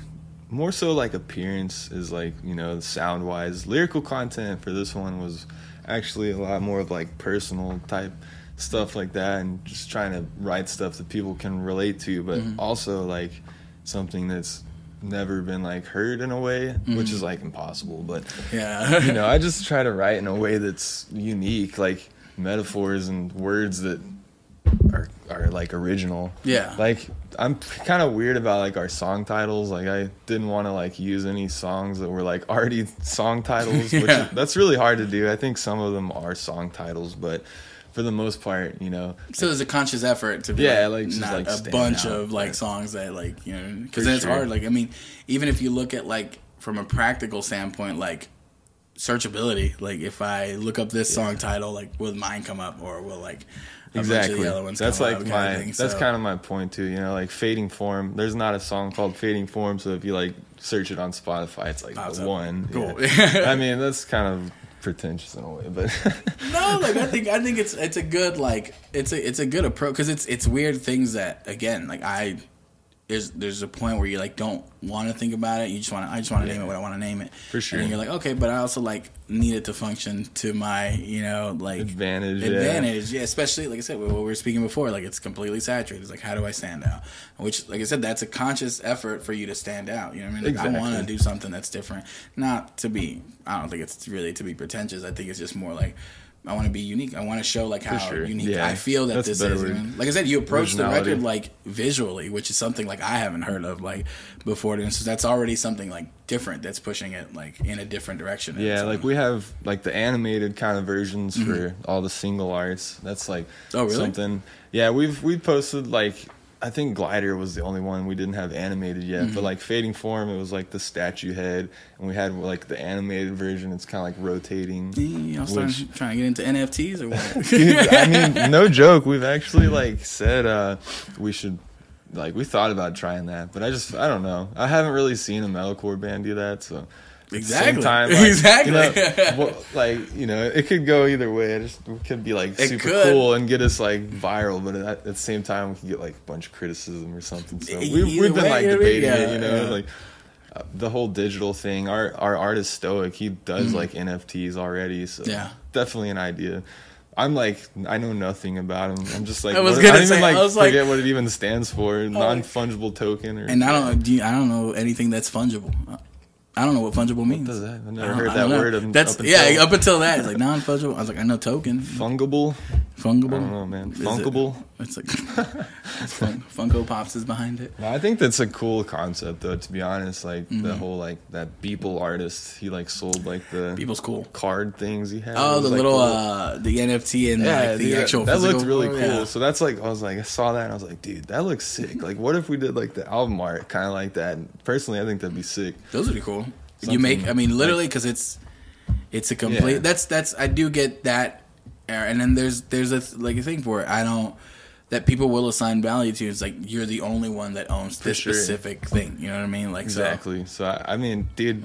more so like appearance is like, sound wise. Lyrical content for this one was actually a lot more of like personal type stuff like that, and just trying to write stuff that people can relate to, but also like something that's never been like heard in a way, which is like impossible. But I just try to write in a way that's unique, like metaphors and words that are like original. Like I'm kind of weird about like our song titles. Like I didn't want to like use any songs that were like already song titles, which that's really hard to do. I think some of them are song titles, but for the most part, so there's a conscious effort to be just not like a bunch of like songs that like, because then it's hard. Like I mean, even if you look at like from a practical standpoint, like searchability, like if I look up this song title, like will mine come up, or will like a bunch of the other ones that's come like up, that's kind of my point too, like Fading Form. There's not a song called Fading Form, so if you like search it on Spotify, it's like the one. Cool. I mean, that's kind of pretentious in a way, but no, like I think it's a good like it's a good approach, because it's weird things that again like there's a point where you like don't want to think about it. I just want to name it what I want to name it. For sure. And you're like, okay, but I also like need it to function to my like advantage. Yeah, especially like I said, what we were speaking before, like it's completely saturated. It's like, how do I stand out? Which, like I said, that's a conscious effort for you to stand out. You know what I mean? Like, I want to do something that's different. Not to be. I don't think it's really to be pretentious. I think it's just more like, I want to be unique. I want to show like how unique I feel that this is. Like I said, you approach the record like visually, which is something like I haven't heard of like before. And so that's already something like different that's pushing it like in a different direction. Yeah, like we have like the animated kind of versions for all the single arts. That's like something. Yeah, we posted like, I think Glider was the only one we didn't have animated yet, but like Fading Form, it was like the statue head, and we had like the animated version. It's kind of like rotating. Y'all trying to get into NFTs or what? Dude, I mean, no joke. We've actually like said we should, like we thought about trying that, but I don't know. I haven't really seen a metalcore band do that, so. Exactly. Time, like, it could go either way. It could be like super cool and get us like viral, but at the same time, we could get like a bunch of criticism or something. So we've been like debating it, like the whole digital thing. Our artist Stoic, he does like NFTs already, so definitely an idea. I'm like, I know nothing about him. I'm just like, I forget what it even stands for. Non-fungible token, and I don't know anything that's fungible. I don't know what fungible means. What does that? I've never heard that word. Up until that, it's like non-fungible. I was like, I know token. Fungible. I don't know, man. Funkable. It's like Funko Pops is behind it. No, I think that's a cool concept, though. To be honest, like the whole like that Beeple artist, he like sold like the Beeple's cool card things he had. Oh, the little the NFT and like the actual. That looked really cool. Yeah. So that's like I saw that and I was like, dude, that looks sick. Like, what if we did like the album art kind of like that? And personally, I think that'd be sick. Those would be cool. You make, I mean, literally, because it's a complete. That's I do get that And then there's a thing for it. That people will assign value to. It's like you're the only one that owns this specific thing. You know what I mean? Like exactly. So I mean, dude,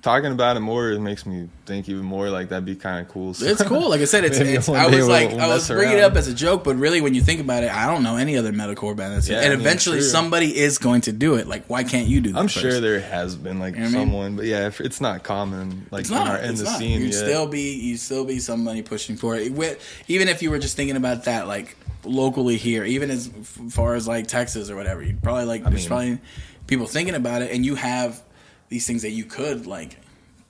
talking about it more, it makes me think even more like that'd be kind of cool. So it's cool. Like I said, I was bringing it up as a joke, but really when you think about it, I don't know any other metalcore band that's and eventually somebody is going to do it. Like, why can't you do that? I'm sure there has been like someone, but yeah, if it's not common. Like in the scene, you'd still be somebody pushing for it. Even if you were just thinking about that, like locally here, even as far as like Texas or whatever, you'd probably there's probably people thinking about it, and you have these things that you could like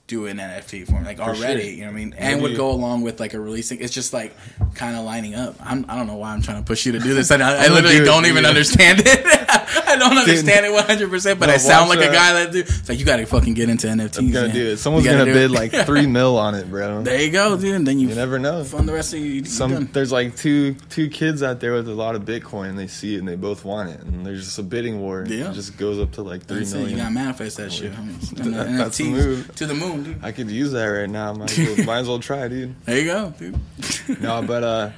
do in NFT form, like already, you know what I mean? And would go along with like a releasing. It's just like kind of lining up. I don't know why I'm trying to push you to do this. I literally don't even understand it. I don't understand it 100%, but I sound like a guy that do. It's like, you got to fucking get into NFTs. I'm gonna do it. Someone's gonna bid like $3 million on it, bro. There you go, dude. And then you never know. Fund the rest of you. There's like two kids out there with a lot of Bitcoin, and they see it and they both want it, and there's just a bidding war. Yeah. It just goes up to like $3 million. You gotta manifest that shit. That's the move. To the moon. Dude. I could use that right now. Might as well try, dude. There you go, dude. No, but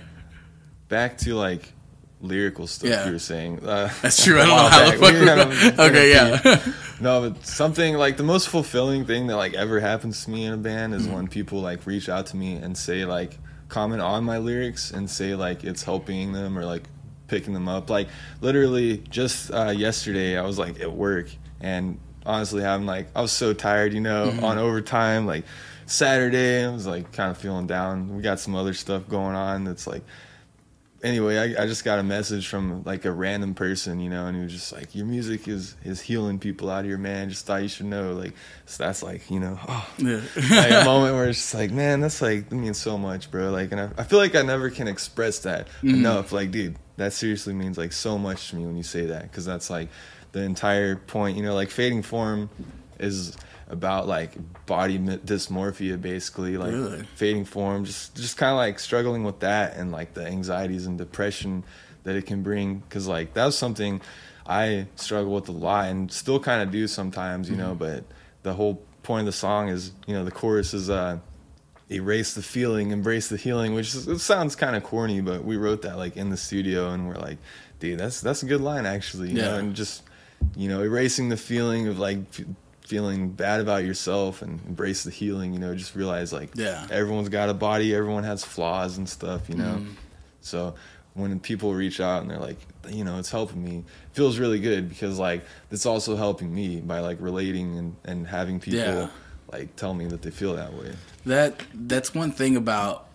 back to like lyrical stuff you were saying. That's true. I don't know how the fuck okay, yeah. No, but something like the most fulfilling thing that like ever happens to me in a band is when people like reach out to me and say like comment on my lyrics and say like it's helping them or like picking them up. Like literally just yesterday I was like at work and honestly I was so tired, on overtime, like Saturday I was like kind of feeling down. We got some other stuff going on that's like, anyway, I just got a message from like a random person, and he was just like, your music is healing people out here, man. Just thought you should know. Like, so that's like, like a moment where it's just like, man, that's like, that means so much, bro. Like, and I feel like I never can express that enough. Like, dude, that seriously means like so much to me when you say that, because that's like the entire point, like Fading Form is about like body dysmorphia, basically, like really? Fading Form, just kind of like struggling with that and like the anxieties and depression that it can bring, because like that was something I struggle with a lot and still kind of do sometimes, but the whole point of the song is, the chorus is erase the feeling, embrace the healing, which it sounds kind of corny, but we wrote that like in the studio and we're like, dude, that's a good line actually, and just erasing the feeling of like feeling bad about yourself and embrace the healing, just realize like everyone's got a body, everyone has flaws and stuff, so when people reach out and they're like, it's helping me, it feels really good, because like it's also helping me by like relating and having people like tell me that they feel that way. That's one thing about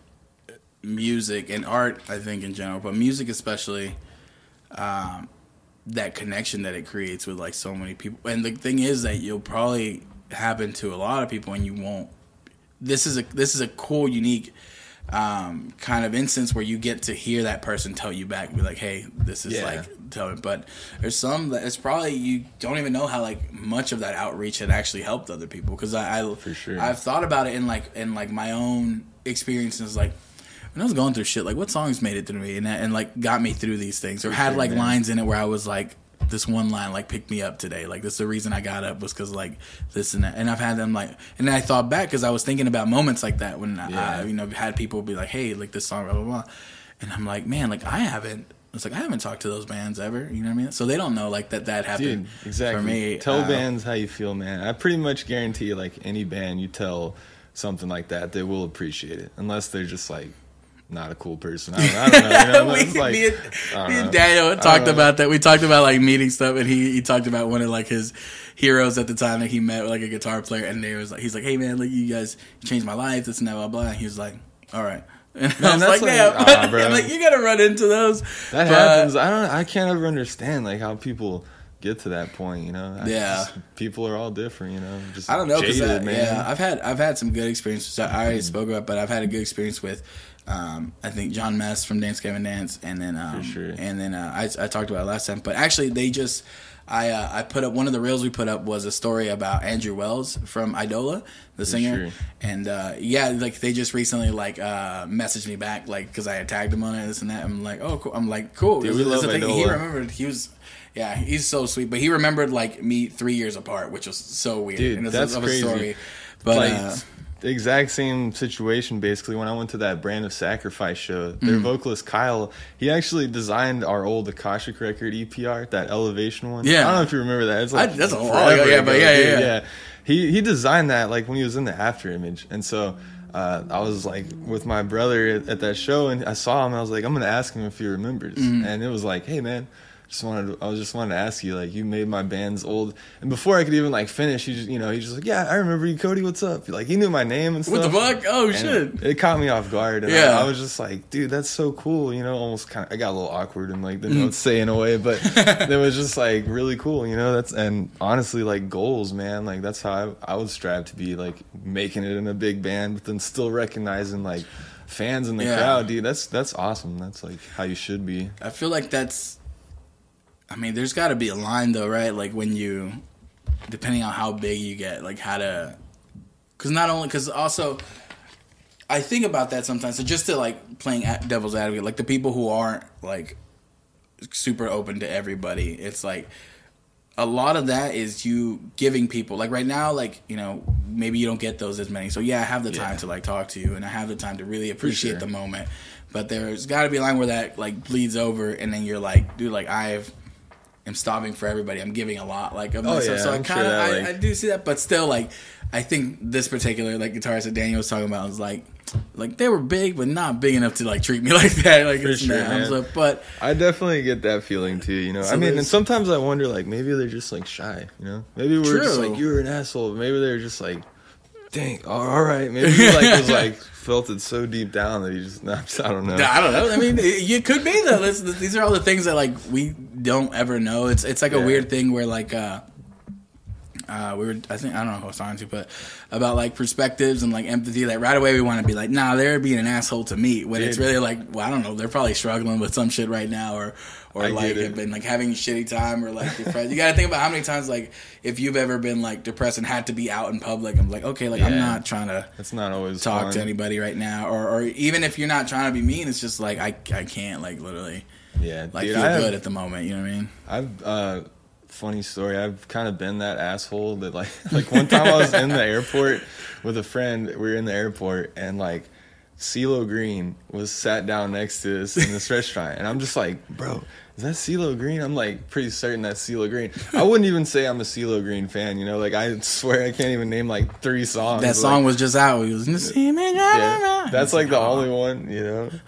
music and art, I think in general, but music especially, that connection that it creates with like so many people. And the thing is that you'll probably happen to a lot of people and you won't. This is a cool, unique kind of instance where you get to hear that person tell you back and be like, hey, this is like, tell me. But there's some that it's probably, you don't even know how like much of that outreach had actually helped other people. Because for sure. I've thought about it in like my own experiences, like when I was going through shit, like what songs made it through me and like got me through these things, or had like lines in it where I was like, this one line like picked me up today, like this is the reason I got up was because like this and that. And I've had them like, and then I thought back because I was thinking about moments like that when I had people be like, hey, like this song, blah blah blah, and I'm like, man, like I haven't talked to those bands ever, you know what I mean? So they don't know like that happened. Dude, exactly. For me. Tell bands how you feel, man. I pretty much guarantee like any band you tell something like that, they will appreciate it, unless they're just like not a cool person. I don't know. Me and Daniel talked about that. We talked about like meeting stuff, and he talked about one of like his heroes at the time that he met, like a guitar player, and he's like, hey man, like you guys changed my life, this and that, blah blah. And he was like, all right. And I was like, yeah, bro. I'm like, you gotta run into those. That happens. I can't ever understand like how people get to that point, people are all different, just I don't know, because I've had some good experiences. I already spoke about, but I've had a good experience with I think John Mess from Dance Gavin Dance, and then I talked about it last time, but actually they just I put up one of the reels we put up was a story about Andrew Wells from Idola, the singer, and like they just recently like messaged me back like because I had tagged him on it, this and that. I'm like, oh cool. I'm like, cool. Dude, we love Idola. He remembered. He's so sweet, but he remembered like me 3 years apart, which was so weird. Dude, and that's crazy. Story. But the exact same situation basically when I went to that Brand of Sacrifice show. Their vocalist Kyle, he actually designed our old Akashic record EP art, that Elevation one. Yeah, I don't know if you remember that. It's like that's a while ago. Yeah, but yeah. He designed that like when he was in the After Image, and so I was like with my brother at that show, and I saw him. And I was like, I'm gonna ask him if he remembers, and it was like, hey man, I just wanted to ask you, like, you made my band's old. And before I could even like finish, he's just like, yeah, I remember you, Cody. What's up? Like, he knew my name and stuff. What the fuck? Oh and shit! It caught me off guard, and I was just like, dude, that's so cool. Almost kind of. I got a little awkward and like didn't know what to say in a way, but it was just like really cool. And honestly, like goals, man. Like that's how I would strive to be, like making it in a big band, but then still recognizing like fans in the crowd, dude. That's awesome. That's like how you should be. I feel like that's. I mean, there's got to be a line, though, right? Like, when you, depending on how big you get, like, how to, because also, I think about that sometimes. So just to, like, playing devil's advocate, like, the people who aren't, like, super open to everybody, it's like, a lot of that is you giving people, like, right now, like, maybe you don't get those as many. So, yeah, I have the time to, like, talk to you, and I have the time to really appreciate the moment. But there's got to be a line where that, like, bleeds over, and then you're like, dude, like, I'm stopping for everybody. I'm giving a lot, like, of myself. So I do see that, but still, like, I think this particular, like, guitarist that Daniel was talking about was like they were big, but not big enough to like treat me like that. Like, it's sure, but I definitely get that feeling too. So I mean, and sometimes I wonder, like, maybe they're just like shy. Maybe we're just like, you were an asshole. Maybe they're just like, dang, all right. Maybe he like was like felt it so deep down that he just, I don't know. I mean, it could be though. These are all the things that like we don't ever know. It's like a weird thing where like I don't know who I was talking to, but about like perspectives and like empathy. Like right away we want to be like, nah, they're being an asshole to me. When it's really like, well, I don't know, they're probably struggling with some shit right now, or like have been like having a shitty time, or like depressed. You got to think about how many times like if you've ever been like depressed and had to be out in public. I'm like, okay, like I'm not trying to. It's not always talk fun to anybody right now, or even if you're not trying to be mean, it's just like I can't like literally like feel good at the moment. You know what I mean? I've funny story. I've kind of been that asshole that like one time I was in the airport with a friend. We were in the airport and like CeeLo Green was sat down next to us in this restaurant, and I'm just like, bro, is that CeeLo Green? I'm like pretty certain that's CeeLo Green. I wouldn't even say I'm a CeeLo Green fan, like I swear I can't even name like 3 songs. That song was just out. He was in the scene, that's like the only one,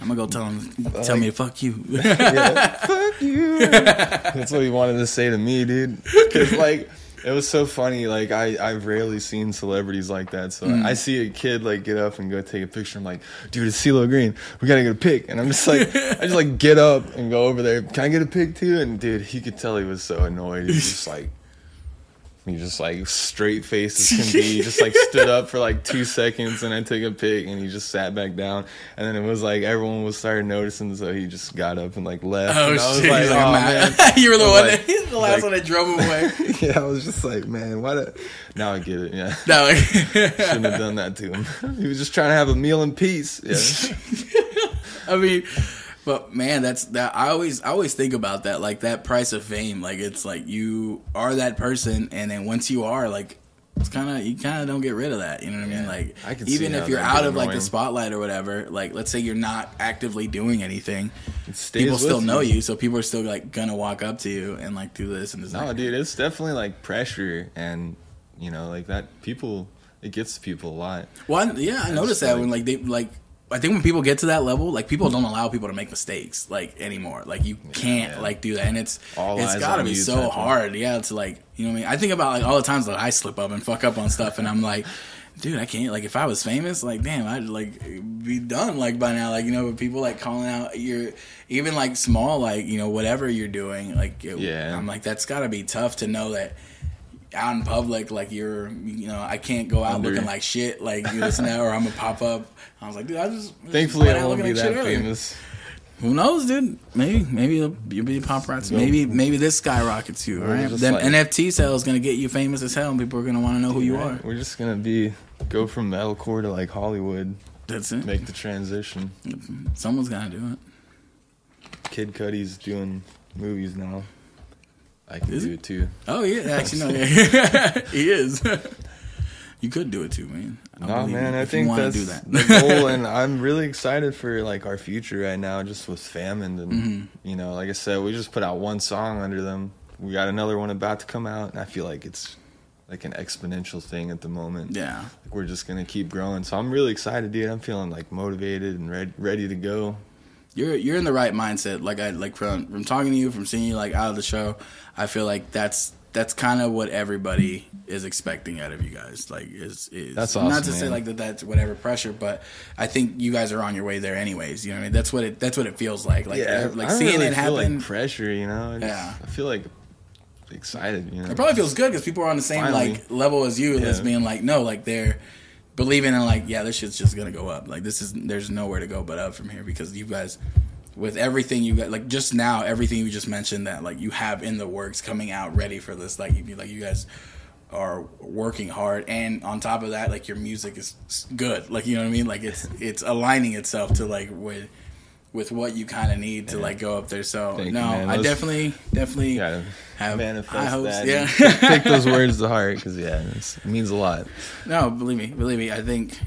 I'm gonna go tell him, tell me to fuck you. Fuck you. That's what he wanted to say to me, dude. Because like it was so funny. Like I've rarely seen celebrities like that. So I see a kid like get up and go take a picture. I'm like, dude, it's CeeLo Green. We gotta get a pic. And I'm just like, I just like get up and go over there. Can I get a pic too? And dude, he could tell he was so annoyed. He just like straight face as can be. He just like stood up for like 2 seconds, and I took a pic, and he just sat back down. And then it was like everyone was started noticing, so he just got up and like left. Oh, and I was shit! Like, oh man, you were the one. He's the last one that drove him away. Yeah, I was just like, man, why? Now I get it. Yeah, no, shouldn't have done that to him. He was just trying to have a meal in peace. Yeah. I mean. But man, I always think about that, like that price of fame. Like it's like you are that person, and then once you are, like it's you kind of don't get rid of that. You know what I mean? Like even if you're out of like the spotlight or whatever, like let's say you're not actively doing anything, people still know you, so people are still like gonna walk up to you and like do this and this. No, dude, it's definitely like pressure, and like that it gets to people a lot. Well, yeah, I noticed that when like they like. I think when people get to that level, like people don't allow people to make mistakes like anymore. Like you can't like do that, and it's got to be so hard, to like what I mean. I think about like all the times that I slip up and fuck up on stuff, and I'm like, dude, I can't. Like if I was famous, like damn, I'd like be done like by now. Like but people like calling out your even like small like whatever you're doing. Like I'm like that's got to be tough to know that. Out in public, like you're, I can't go out looking like shit, like this and that, or I'm gonna pop up. I was like, dude, thankfully I won't be that famous. Who knows, dude? Maybe you'll be paparazzi. Maybe this skyrockets you, right? Then like, NFT sale is gonna get you famous as hell, and people are gonna want to know who you are. We're just gonna go from metalcore to like Hollywood. That's it. Make the transition. Someone's gotta do it. Kid Cudi's doing movies now. I can do it too. Oh yeah, actually no, yeah. He is. You could do it too, man. I think that's the goal, and I'm really excited for like our future right now, just with Famine, and you know, like I said, we just put out one song under them. We got another one about to come out, and I feel like it's like an exponential thing at the moment. Yeah, like we're just gonna keep growing. So I'm really excited, dude. I'm feeling like motivated and ready to go. You're in the right mindset. Like from talking to you, from seeing you like out of the show, I feel like that's kind of what everybody is expecting out of you guys. Like is that's awesome, not to say like that's whatever pressure, but I think you guys are on your way there anyways. You know what I mean? That's what it feels like. Like like seeing really it happen. Like pressure, you know? I feel like excited. You know, it probably feels good because people are on the same like level as you, as being like no, like they're believing in like this shit's just gonna go up. Like there's nowhere to go but up from here because you guys. With everything you got, like just now, everything you just mentioned that like you have in the works coming out ready for this, like you guys are working hard, and on top of that, like your music is good, like you know what I mean, like it's aligning itself to like with what you kind of need to like go up there. So I definitely have manifest high hopes. That. Yeah, take those words to heart because it means a lot. No, believe me. I think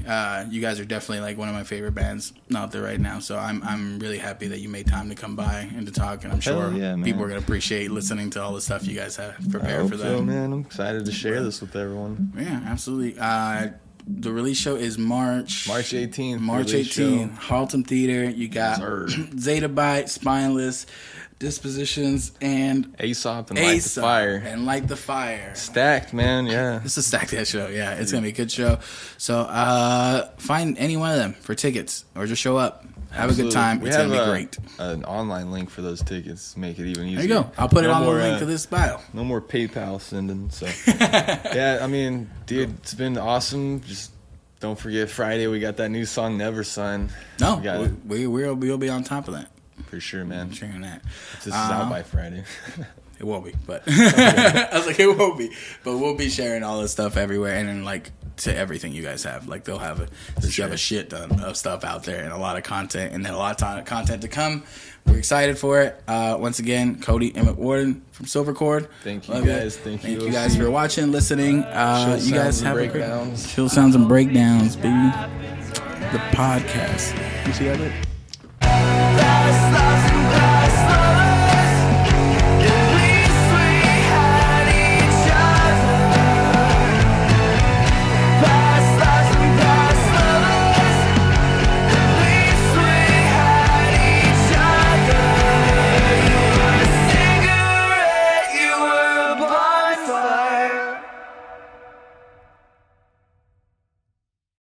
you guys are definitely like one of my favorite bands out there right now. So I'm really happy that you made time to come by and to talk, and I'm sure people are gonna appreciate listening to all the stuff you guys have prepared for them. So, man, I'm excited to share this with everyone. Yeah, absolutely. The release show is March 18th. March 18th. Haltom Theater. You got Zettabyte, Spineless, Dispositions, and Aesop and Light the Fire. And Light the Fire. Stacked, man. Yeah. It's a stacked ass show. Yeah, it's gonna be a good show. So find any one of them for tickets or just show up. Have a good time. It's gonna be great. An online link for those tickets to make it even easier. There you go. I'll put it on the link to this bio. No more PayPal sending. So yeah, I mean, dude, it's been awesome. Just don't forget Friday we got that new song Neversun. No, we'll be on top of that. For sure, man. I'm sharing that. If this is out by Friday. It won't be, but I was like, it won't be, but we'll be sharing all this stuff everywhere, and then like to everything you guys have. Like they'll have you have a shit ton of stuff out there and a lot of content, and then a lot of content to come. We're excited for it. Once again, Cody Emmett Warden from Silvercord. Thank you guys. Thank you guys for watching, listening. You guys have breakdowns. Chill Sounds and Breakdowns, baby. The podcast. You see that?